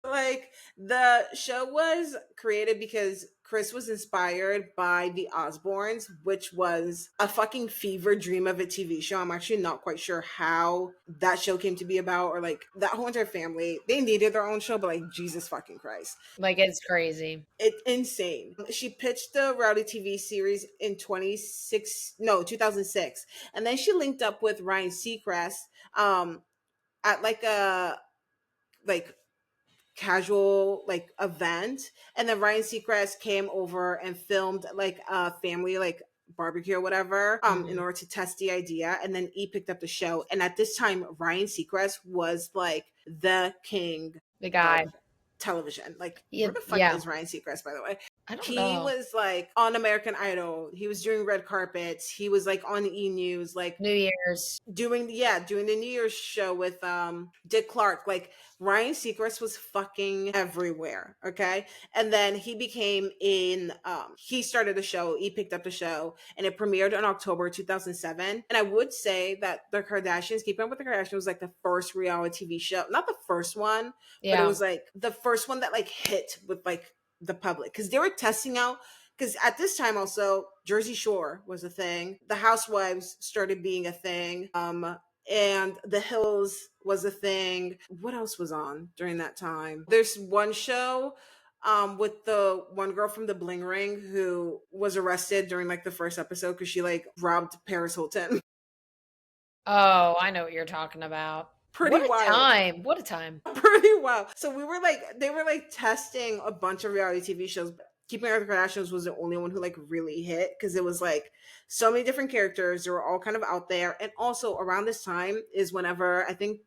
Like the show was created because Kris was inspired by the Osbournes, which was a fucking fever dream of a TV show. I'm actually not quite sure how that show came to be about, or like that whole entire family. They needed their own show, but like Jesus fucking Christ. Like, it's crazy. It's insane. She pitched the reality TV series in 2006, and then she linked up with Ryan Seacrest at like a like casual like event, and then Ryan Seacrest came over and filmed like a family like barbecue or whatever in Mhm. order to test the idea, and then he picked up the show. And at this time Ryan Seacrest was like the king The guy. of television. Like Yeah, where the fuck yeah. is Ryan Seacrest, by the way? I don't He know. was like on American Idol, he was doing red carpets, he was like on E News, like New Year's. doing the New Year's show with Dick Clark. Like Ryan Seacrest was fucking everywhere. Okay. And then he started the show, he picked up the show, and it premiered in October 2007. And I would say that the Kardashians, Keeping Up with the Kardashians, was like the first reality TV show. Not the first one, but it Yeah. was like the first one that like hit with like the public, because they were testing out, because at this time also Jersey Shore was a thing, the Housewives started being a thing, and The Hills was a thing. What else was on during that time? There's one show with the one girl from the Bling Ring who was arrested during like the first episode because she like robbed Paris Hilton. Oh, I know what you're talking about. Pretty What a wild. time. What a time. Pretty wild. So they were like testing a bunch of reality TV shows. Keeping Up with the Kardashians was the only one who like really hit, because it was like so many different characters. They were all kind of out there. And also around this time is whenever I think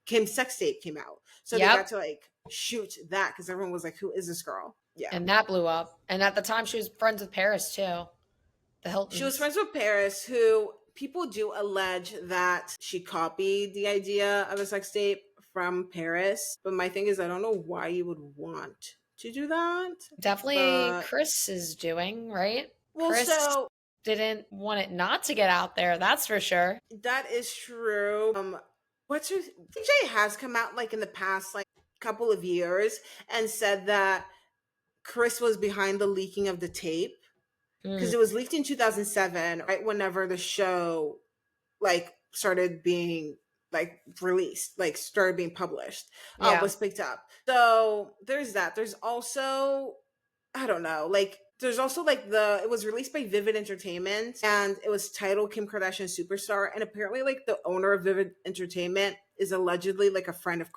Kim's sex tape came out. So they Yep. got to like shoot that because everyone was like, who is this girl? Yeah. And that blew up. And at the time, she was friends with Paris too. The Hiltons. She was friends with Paris, who people do allege that she copied the idea of a sex tape from Paris. But my thing is, I don't know why you would want to do that. Definitely But Kris is doing, right? well, Kris so didn't want it not to get out there, that's for sure. that is true. DJ has come out like in the past like couple of years and said that Kris was behind the leaking of the tape, because Mm, it was leaked in 2007, right whenever the show like started being like released, like started being published, yeah. was picked up. So there's that. There's also, I don't know, like there's also like it was released by Vivid Entertainment, and it was titled Kim Kardashian Superstar, and apparently like the owner of Vivid Entertainment is allegedly like a friend of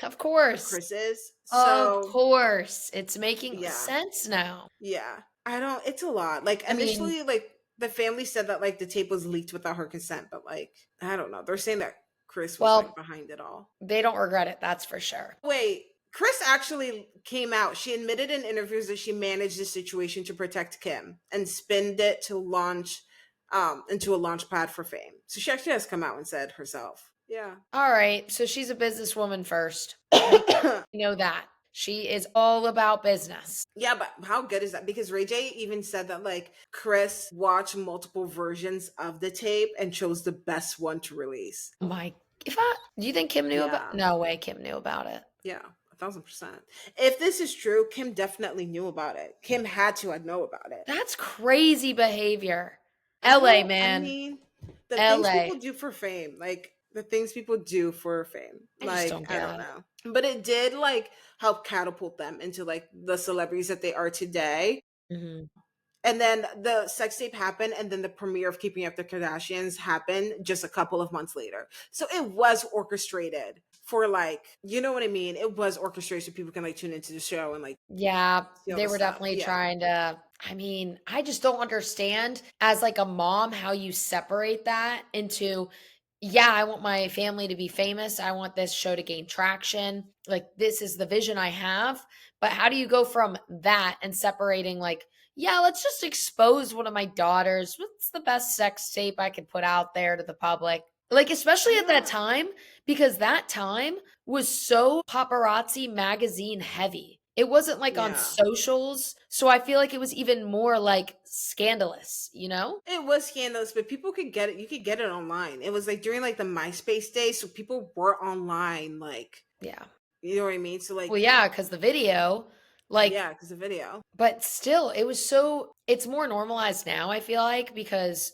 Of course. Chris's. Of So course. It's making yeah. sense now. Yeah. I don't, it's a lot. Like I mean, initially, like the family said that like the tape was leaked without her consent, but like, I don't know. They're saying that Kris was like well, behind it all. they don't regret it, that's for sure. Wait, Kris actually came out. She admitted in interviews that she managed the situation to protect Kim and spinned it to launch into a launch pad for fame. So she actually has come out and said herself. Yeah. All right. So she's a businesswoman first. We know that. She is all about business. Yeah, but how good is that? Because Ray J even said that like Kris watched multiple versions of the tape and chose the best one to release. Do you think Kim knew about? Yeah. No way Kim knew about it. Yeah, 1,000%. If this is true, Kim definitely knew about it. Kim had to know about it. That's crazy behavior. I LA, don't- man. I mean, the things LA. people do for fame, like the things people do for fame, I just like don't I get don't it. know. But it did like help catapult them into like the celebrities that they are today. Mhm. And then the sex tape happened, and then the premiere of Keeping Up the Kardashians happened just a couple of months later. So it was orchestrated for like, you know what I mean? It was orchestrated so people can like tune into the show and like Yeah, see all they the were stuff. definitely Yeah. trying to. I mean, I just don't understand as like a mom how you separate that into, yeah, I want my family to be famous. I want this show to gain traction. Like, this is the vision I have. But how do you go from that and separating, like, yeah, let's just expose one of my daughters. What's the best sex tape I could put out there to the public? Like, especially at that Yeah. time, because that time was so paparazzi magazine heavy. It wasn't like on Yeah. socials. So I feel like it was even more like scandalous, you know? It was scandalous, but people could get it. You could get it online. It was like during like the MySpace days, so people were online, like, Yeah. you know what I mean? So like, Well, yeah, because the video, like, yeah, because the video. but still, it's more normalized now, I feel like, because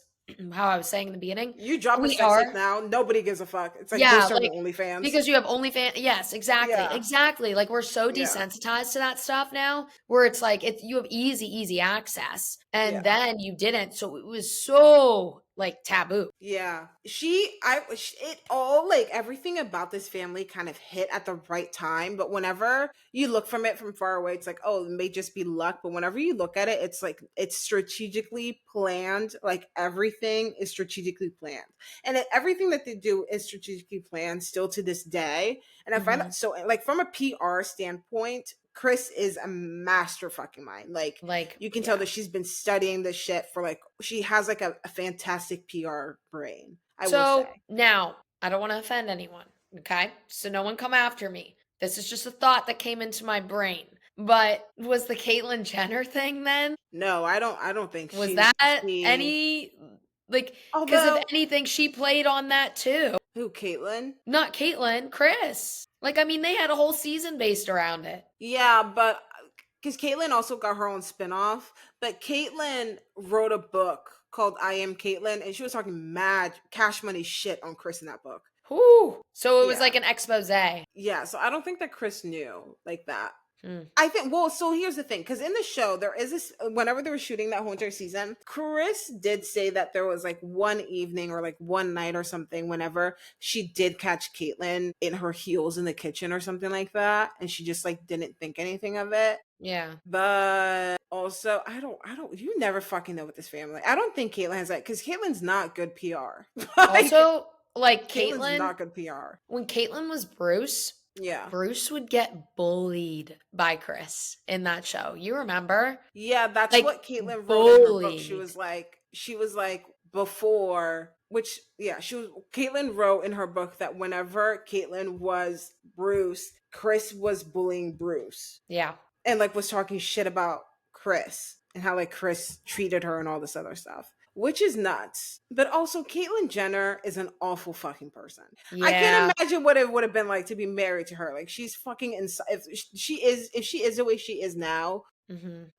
how I was saying in the beginning, You drop a we sex tape are. now, nobody gives a fuck. It's like go Yeah, start like an OnlyFans. because you have OnlyFans. Yes, exactly. Yeah. Exactly. Like we're so Yeah. desensitized to that stuff now where it's like you have easy access. And Yeah. then you didn't. So it was so like taboo. Yeah. It all like everything about this family kind of hit at the right time. But whenever you look from it from far away, it's like, oh, it may just be luck. But whenever you look at it, it's like it's strategically planned. Like everything is strategically planned. And everything that they do is strategically planned still to this day. And I find Mhm. that so like from a PR standpoint, Kris is a master fucking mind. Like Like, you can tell yeah. that she's been studying this shit for like she has like a fantastic PR brain. I will So say. now I don't want to offend anyone. Okay. So no one come after me. This is just a thought that came into my brain. But was the Caitlyn Jenner thing then? No, I don't think Was that she any like because if although anything, she played on that too. who Caitlyn? Not Caitlyn, Kris. Like, I mean, they had a whole season based around it. Yeah, but because Caitlyn also got her own spinoff, but Caitlyn wrote a book called I Am Caitlyn, and she was talking mad cash money shit on Kris in that book. Whew. So it was Yeah. like an expose. Yeah, so I don't think that Kris knew like that. Hmm. I think, well, so here's the thing, because in the show, there is this, whenever they were shooting that whole entire season, Kris did say that there was like one evening or like one night or something, whenever she did catch Caitlyn in her heels in the kitchen or something like that, and she just like didn't think anything of it. Yeah. But also, you never fucking know with this family. I don't think Caitlyn has that, because Caitlyn's not good PR. Also, like Caitlyn's Caitlyn, not good PR. when Caitlyn was Bruce, Yeah. Bruce would get bullied by Kris in that show. You remember? Yeah, that's Like, what Caitlyn wrote in her book. bullied. She was like before, which yeah, Caitlyn wrote in her book that whenever Caitlyn was Bruce, Kris was bullying Bruce Yeah. and like was talking shit about Kris and how like Kris treated her and all this other stuff. Which is nuts. But also Caitlyn Jenner is an awful fucking person. Yeah. I can't imagine what it would have been like to be married to her. Like she's fucking inside. If she is the way she is now,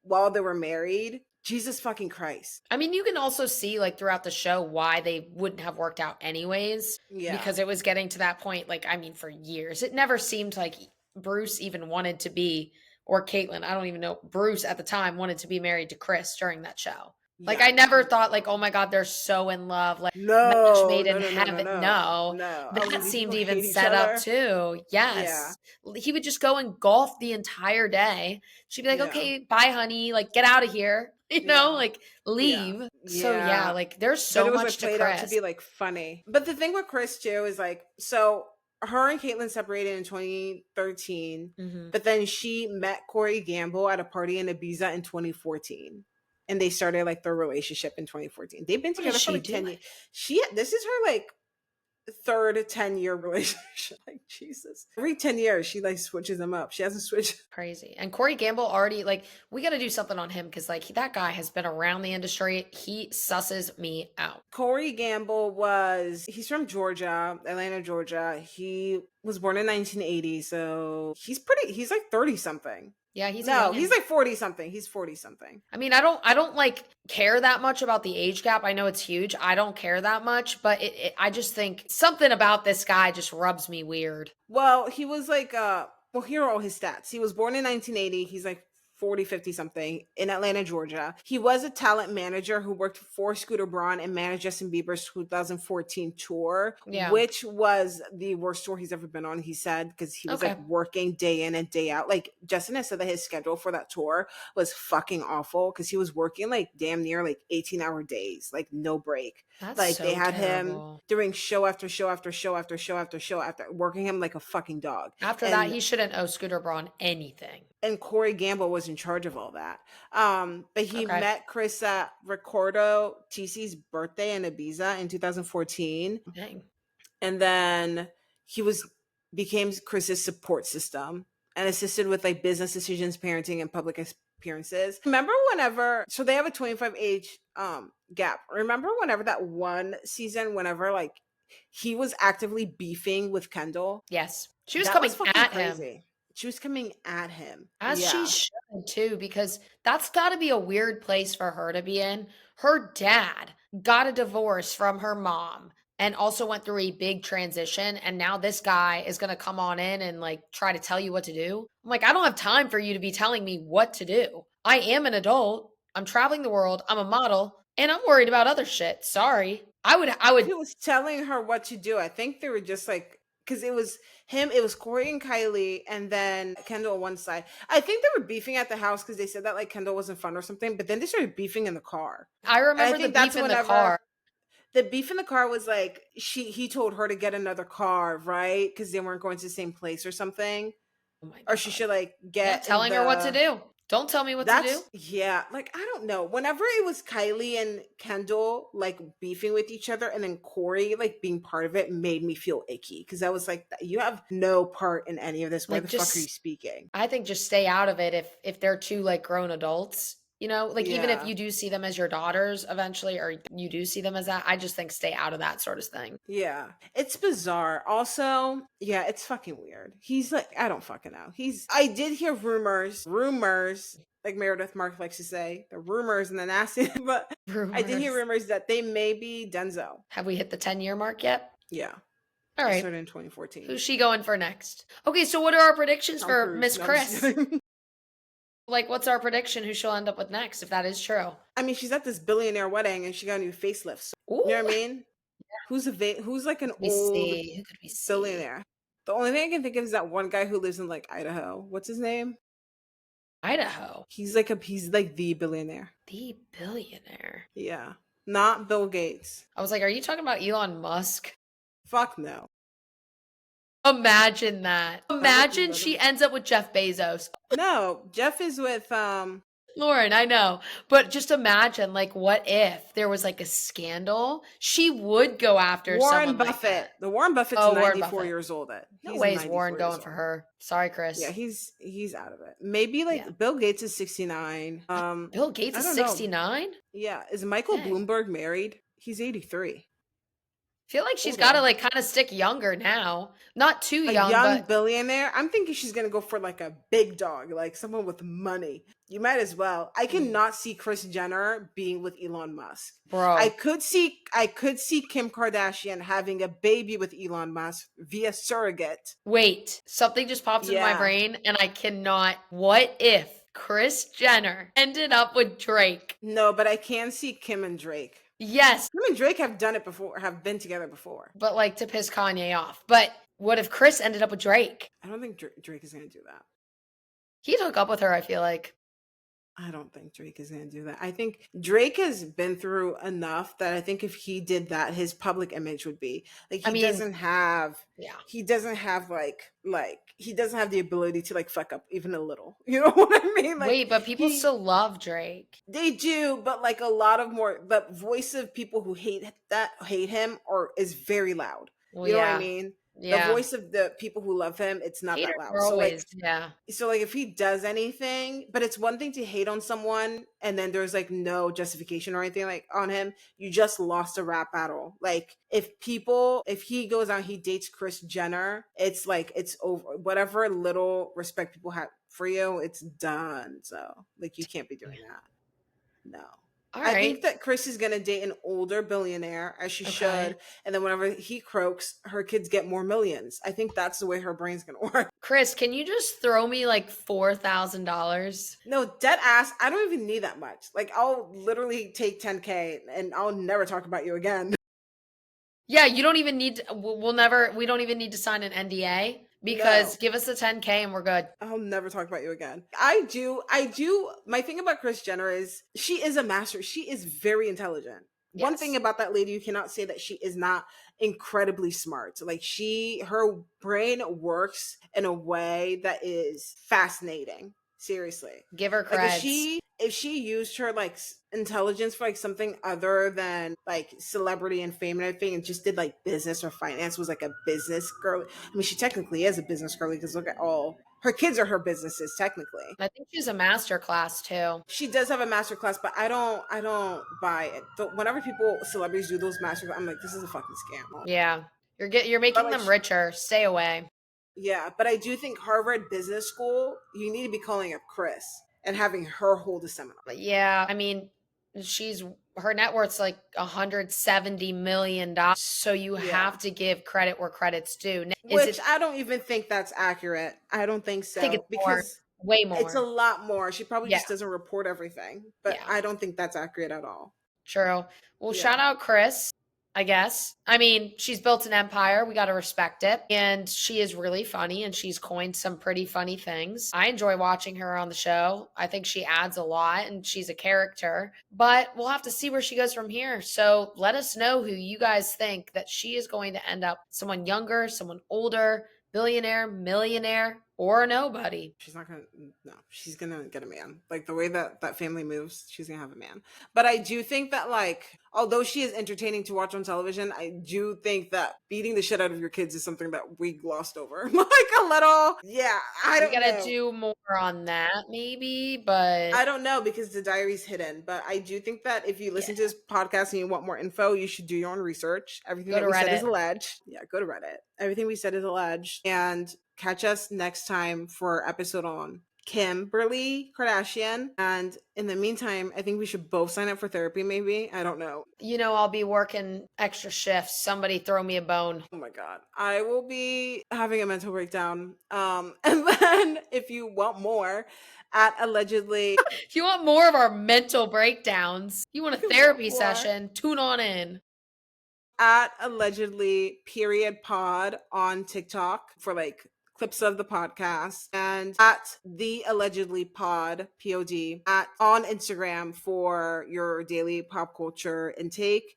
while they were married. Jesus fucking Christ. I mean, you can also see like throughout the show why they wouldn't have worked out anyways, Yeah. because it was getting to that point. Like, I mean, for years, it never seemed like Bruce even wanted to be, or Caitlyn, I don't even know, Bruce at the time wanted to be married to Kris during that show. Like, Yeah. I never thought like, oh my God, they're so in love. Like, match made in heaven. No. That seemed even set up too. Yes. He would just go and golf the entire day. She'd be like, okay, bye, honey. Like, get out of here. You know, like leave. So yeah, like there's so but it was, much like, played to out Kris. to be like funny. But the thing with Kris too is like, so her and Caitlyn separated in 2013, but then she met Corey Gamble at a party in Ibiza in 2014. And they started like their relationship in 2014. They've been together for like 10 years. This is her like third 10-year relationship. Like, Jesus. Every 10 years, she like switches them up. She hasn't switched. Crazy. And Corey Gamble already, like, we got to do something on him because, like, that guy has been around the industry. He susses me out. Corey Gamble he's from Georgia, Atlanta, Georgia. He was born in 1980. So he's like 30 something. Yeah, he's like 40 something. He's 40 something. I mean, I don't like care that much about the age gap. I know it's huge. I don't care that much, but I just think something about this guy just rubs me weird. Well, he was like, well, here are all his stats. He was born in 1980. He's like 40, 50 something in Atlanta, Georgia. He was a talent manager who worked for Scooter Braun and managed Justin Bieber's 2014 tour, which was the worst tour he's ever been on, he said, because he was like working day in and day out. Like, Justin has said that his schedule for that tour was fucking awful because he was working like damn near like 18-hour days, like no break. That's like so they had terrible. him doing show after show after show after show after show after working him like a fucking dog. After that, he shouldn't owe Scooter Braun anything. And Corey Gamble was in charge of all that. But he met Kris at Ricardo Tisi's birthday in Ibiza in 2014. Dang. And then he became Kris's support system and assisted with like business decisions, parenting, and public appearances. Remember so they have a 25 age gap. Remember whenever that one season, like he was actively beefing with Kendall? Yes. She was coming at him. She was coming at him. As she should too, because that's got to be a weird place for her to be in. Her dad got a divorce from her mom and also went through a big transition. And now this guy is going to come on in and like try to tell you what to do. I'm like, I don't have time for you to be telling me what to do. I am an adult. I'm traveling the world. I'm a model and I'm worried about other shit. Sorry. I would. He was telling her what to do. I think they were just like, because it was Corey and Kylie and then Kendall on one side. I think they were beefing at the house because they said that like Kendall wasn't fun or something, but then they started beefing in the car. I remember the beef in the car. The beef in the car was like, he told her to get another car, right? Because they weren't going to the same place or something. Oh my God. Or she should like get telling her what to do. Don't tell me what to do. Yeah, like I don't know. Whenever it was Kylie and Kendall like beefing with each other, and then Corey like being part of it, made me feel icky because I was like, you have no part in any of this. Why the fuck are you speaking? I think just stay out of it if they're two like grown adults. You know, like even if you do see them as your daughters eventually, or you do see them as that, I just think stay out of that sort of thing. Yeah, it's bizarre. Also, yeah, it's fucking weird. He's like, I don't fucking know. I did hear rumors, like Meredith Mark likes to say, the rumors and the nasty, but I did hear rumors that they may be Denzel. Have we hit the 10-year mark yet? Yeah. All right. Started in 2014. Who's she going for next? Okay, so what are our predictions for Miss Kris? Like, what's our prediction who she'll end up with next, if that is true? I mean, she's at this billionaire wedding and she got a new facelift. So, you know what I mean? Yeah. Who's like an old billionaire? The only thing I can think of is that one guy who lives in like Idaho. What's his name? Idaho. He's like the billionaire. The billionaire. Yeah. Not Bill Gates. I was like, are you talking about Elon Musk? Fuck no. Imagine that. Imagine she ends up with Jeff Bezos. No, Jeff is with Lauren, I know. But just imagine, like, what if there was like a scandal? She would go after Warren someone Buffett. Like The Warren Buffett's 94 years old. No way is Warren going for her. Sorry, Kris. Yeah, he's out of it. Maybe like Bill Gates is 69. Bill Gates is 69? Yeah. Is Michael Bloomberg married? He's 83. feel like she's got to older. like kind of stick younger now. Not too A young, young but billionaire. I'm thinking she's gonna go for like a big dog, like someone with money. You might as well. I cannot see Kris Jenner being with Elon Musk. bro. I could see Kim Kardashian having a baby with Elon Musk via surrogate. Wait, something just popped into my Yeah. brain and I cannot. What if Kris Jenner ended up with Drake? No, but I can see Kim and Drake. Yes, Kim and Drake have done it before, have been together before. but like to piss Kanye off. But what if Kris ended up with Drake? I don't think Drake is going to do that. He'd hook up with her, I feel like. I don't think Drake is going to do that. I think Drake has been through enough that I think if he did that, his public image would be like I mean, doesn't have yeah. he doesn't have like he doesn't have the ability to like fuck up even a little. You know what I mean? Like, Wait, but people still love Drake. they do, but like a lot of more the voice of people who hate him or is very loud. Well, You know what yeah. I mean? Yeah. The voice of the people who love him, it's not Haters that loud. are So like always, yeah. so like if he does anything, but it's one thing to hate on someone and then there's like no justification or anything like on him. You just lost a rap battle. Like if he goes out, he dates Kris Jenner, it's like it's over. Whatever little respect people have for you, it's done. So like you can't be doing that. No. All I right. think that Kris is going to date an older billionaire as she should. And then whenever he croaks, her kids get more millions. I think that's the way her brain's going to work. Kris, can you just throw me like $4,000? No, dead ass. I don't even need that much. Like I'll literally take 10K and I'll never talk about you again. Yeah, you don't even need to, we don't even need to sign an NDA because give us the 10K and we're good. I'll never talk about you again. I do. My thing about Kris Jenner is she is a master. She is very intelligent. One Yes. thing about that lady, you cannot say that she is not incredibly smart. Like her brain works in a way that is fascinating. Seriously. Give her Like creds. if she used her like intelligence for like something other than like celebrity and fame and everything and just did like business or finance, was like a business girl. I mean, she technically is a business girl because look at all her kids are her businesses technically. I think she's a master class too. She does have a master class, but I don't buy it. Whenever celebrities do those master, I'm like, this is a fucking scam. Yeah. You're making them richer. Stay away. Yeah, but I do think Harvard Business School, you need to be calling up Kris and having her hold a seminar. But yeah, I mean, her net worth's like $170 million. So you have to give credit where credit's due. Which I don't even think that's accurate. I don't think so. I think it's because way more. It's a lot more. She probably just doesn't report everything. But I don't think that's accurate at all. True. Well, shout out Kris, I guess. I mean, she's built an empire. We got to respect it. And she is really funny and she's coined some pretty funny things. I enjoy watching her on the show. I think she adds a lot and she's a character, but we'll have to see where she goes from here. So let us know who you guys think that she is going to end up. Someone younger, someone older, billionaire, millionaire, or a nobody. She's not gonna, no, she's gonna get a man. Like the way that family moves, she's gonna have a man. But I do think that like, although she is entertaining to watch on television, I do think that beating the shit out of your kids is something that we glossed over. Like a little, I don't know. We gotta do more on that maybe, but I don't know because the diary's hidden. But I do think that if you listen to this podcast and you want more info, you should do your own research. Everything that we said is alleged. Yeah, go to Reddit. Everything we said is alleged. And catch us next time for our episode on Kimberly Kardashian. And in the meantime, I think we should both sign up for therapy, maybe. I don't know. I'll be working extra shifts. Somebody throw me a bone. Oh my God. I will be having a mental breakdown. And then if you want more, at allegedly. If you want more of our mental breakdowns, you want a therapy session, tune on in. At allegedly _pod on TikTok for like clips of the podcast, and at the allegedly pod on Instagram for your daily pop culture intake.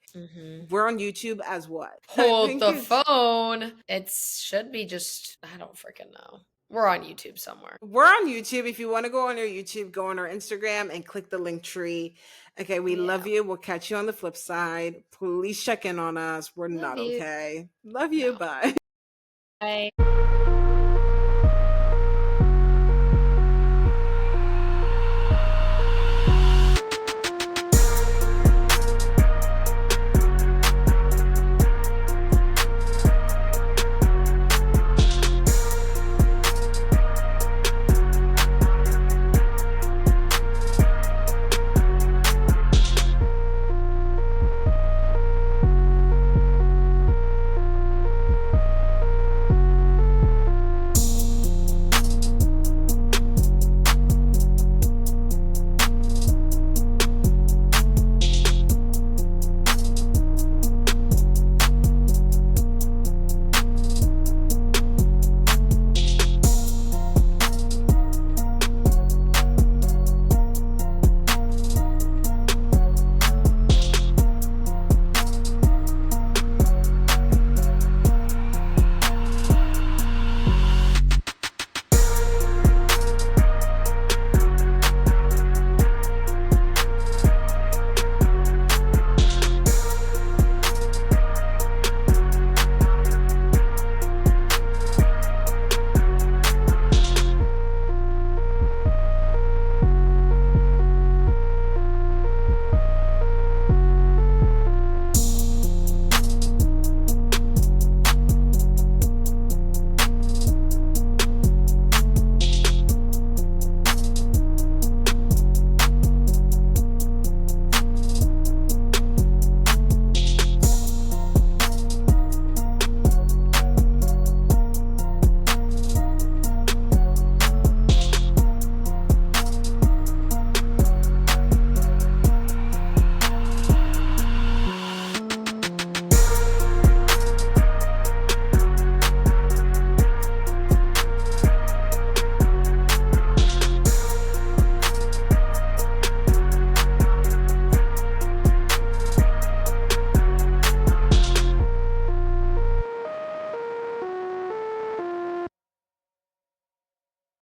We're on YouTube as what? Hold the phone. It should be just, I don't freaking know. We're on YouTube somewhere. We're on YouTube. If you want to go on our YouTube, go on our Instagram and click the link tree. Okay, we love you. We'll catch you on the flip side. Please check in on us. We're not okay. Love you. Bye. Bye.